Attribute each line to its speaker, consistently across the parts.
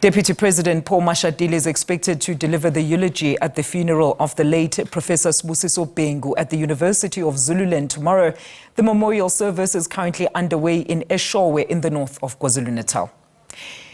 Speaker 1: Deputy President Paul Mashatile is expected to deliver the eulogy at the funeral of the late Professor Sibusiso Bengu at the University of Zululand tomorrow. The memorial service is currently underway in Eshowe in the north of KwaZulu-Natal.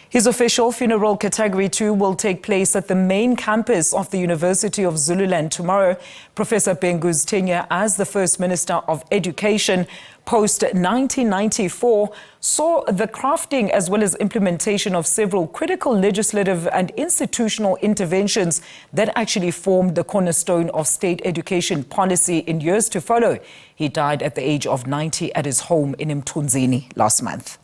Speaker 1: His official funeral category 2 will take place at the main campus of the University of Zululand tomorrow. Professor Bengu's tenure as the First Minister of Education post-1994 saw the crafting as well as implementation of several critical legislative and institutional interventions that actually formed the cornerstone of state education policy in years to follow. He died at the age of 90 at his home in Mthunzini last month.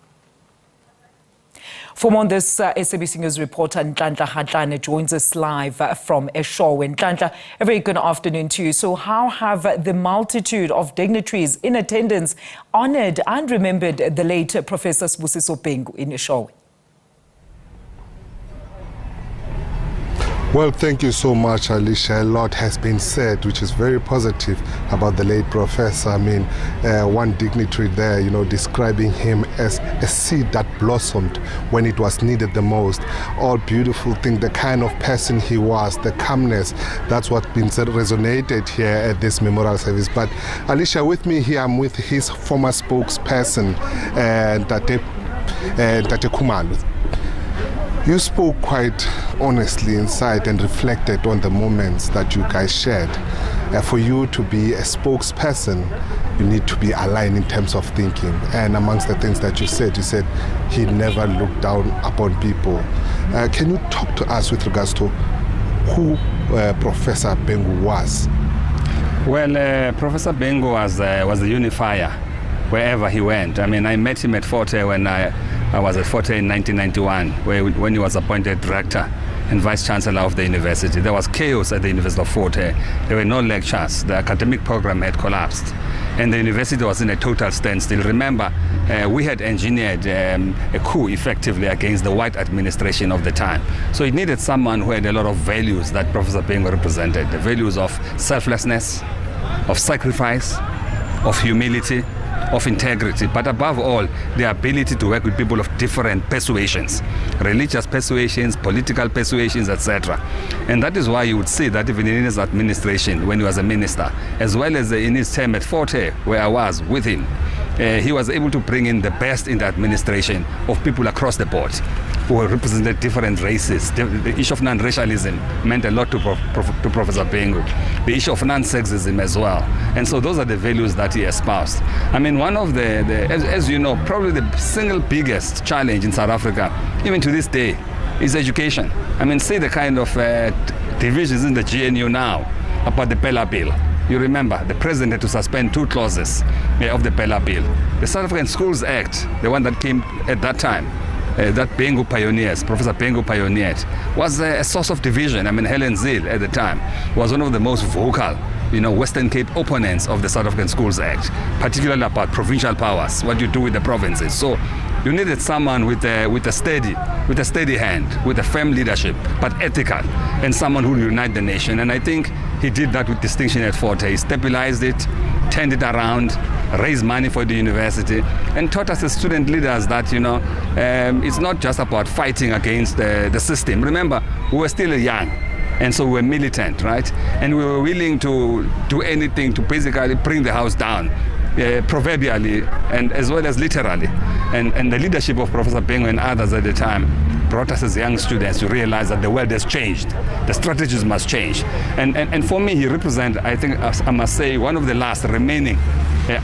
Speaker 1: For more on this, SABC News Reporter Ntlantla Kgatlhane joins us live from Eshowe. Ntlantla, a very good afternoon to you. So how have the multitude of dignitaries in attendance honoured and remembered the late Professor Sibusiso Bengu in Eshowe?
Speaker 2: Well, thank you so much, Alicia. A lot has been said, which is very positive about the late professor. I mean, one dignitary there, describing him as a seed that blossomed when it was needed the most. All beautiful thing, the kind of person he was, the calmness, that's what's been said, resonated here at this memorial service. But Alicia, with me here, I'm with his former spokesperson, Bheki Khumalo. You spoke quite honestly inside and reflected on the moments that you guys shared. For you to be a spokesperson, you need to be aligned in terms of thinking. And amongst the things that you said he never looked down upon people. Can you talk to us with regards to who Professor Bengu was?
Speaker 3: Well, Professor Bengu was the unifier wherever he went. I mean, I met him at Forte when I was at Forte in 1991, when he was appointed rector and vice-chancellor of the university. There was chaos at the University of Forte. There were no lectures. The academic program had collapsed. And the university was in a total standstill. Remember, we had engineered a coup effectively against the white administration of the time. So it needed someone who had a lot of values that Professor Bengu represented. The values of selflessness, of sacrifice, of humility, of integrity, but above all, the ability to work with people of different persuasions, religious persuasions, political persuasions, etc. And that is why you would see that even in his administration, when he was a minister, as well as in his term at Forte, where I was with him, he was able to bring in the best in the administration of people across the board who represented different races. The issue of non-racialism meant a lot to Professor Bengu. The issue of non-sexism as well. And so those are the values that he espoused. I mean, one of as you know, probably the single biggest challenge in South Africa, even to this day, is education. I mean, see the kind of divisions in the GNU now about the Pella Bill. You remember, the president had to suspend 2 clauses of the Pella Bill. The South African Schools Act, the one that came at that time, that Bengu pioneers, Professor Bengu pioneered, was a source of division. I mean, Helen Zille at the time was one of the most vocal, Western Cape opponents of the South African Schools Act, particularly about provincial powers, what you do with the provinces. So you needed someone with a steady hand, with a firm leadership, but ethical, and someone who would unite the nation. And I think he did that with distinction at Forte. He stabilized it, turned it around, raised money for the university, and taught us as student leaders that, it's not just about fighting against the system. Remember, we were still young, and so we were militant, right? And we were willing to do anything to basically bring the house down, proverbially and as well as literally. And the leadership of Professor Bengu and others at the time brought us as young students to realize that the world has changed. The strategies must change. And for me, he represents, I think, I must say, one of the last remaining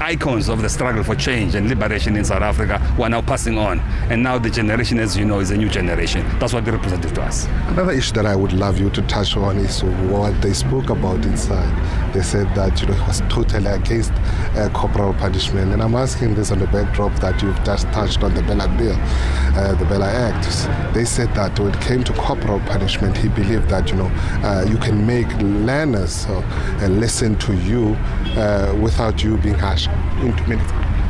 Speaker 3: icons of the struggle for change and liberation in South Africa who are now passing on. And now the generation, as you know, is a new generation. That's what they represented to us.
Speaker 2: Another issue that I would love you to touch on is what they spoke about inside. They said that, he was totally against corporal punishment. And I'm asking this on the backdrop that you've just touched on the Bella Bill, the Bella Act. They said that when it came to corporal punishment, he believed that, you can make learners listen to you without you being harsh.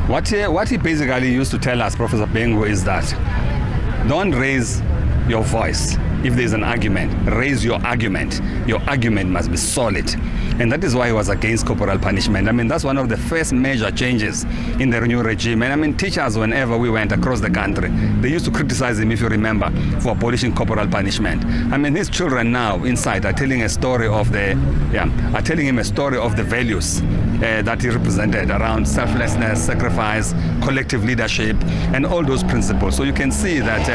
Speaker 3: What he basically used to tell us, Professor Bengu, is that don't raise your voice. If there's an argument, raise your argument. Your argument must be solid. And that is why he was against corporal punishment. I mean, that's one of the first major changes in the new regime. And I mean, teachers, whenever we went across the country, they used to criticize him, if you remember, for abolishing corporal punishment. I mean, his children now inside are telling a story of the, are telling him a story of the values that he represented around selflessness, sacrifice, collective leadership, and all those principles. So you can see that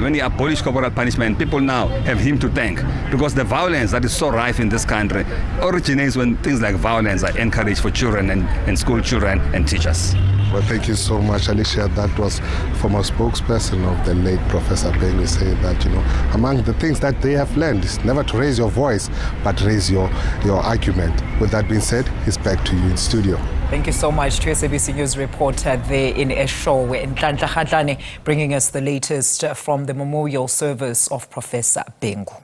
Speaker 3: when he abolished corporal punishment, people now have him to thank, because the violence that is so rife in this country originates when things like violence are encouraged for children and school children and teachers.
Speaker 2: Well, thank you so much, Alicia. That was former spokesperson of the late Professor Bengu saying that, among the things that they have learned is never to raise your voice, but raise your argument. With that being said, it's back to you in studio.
Speaker 1: Thank you so much to SABC News Reporter there in Eshowe, Ntlantla Kgatlhane, bringing us the latest from the memorial service of Professor Bengu.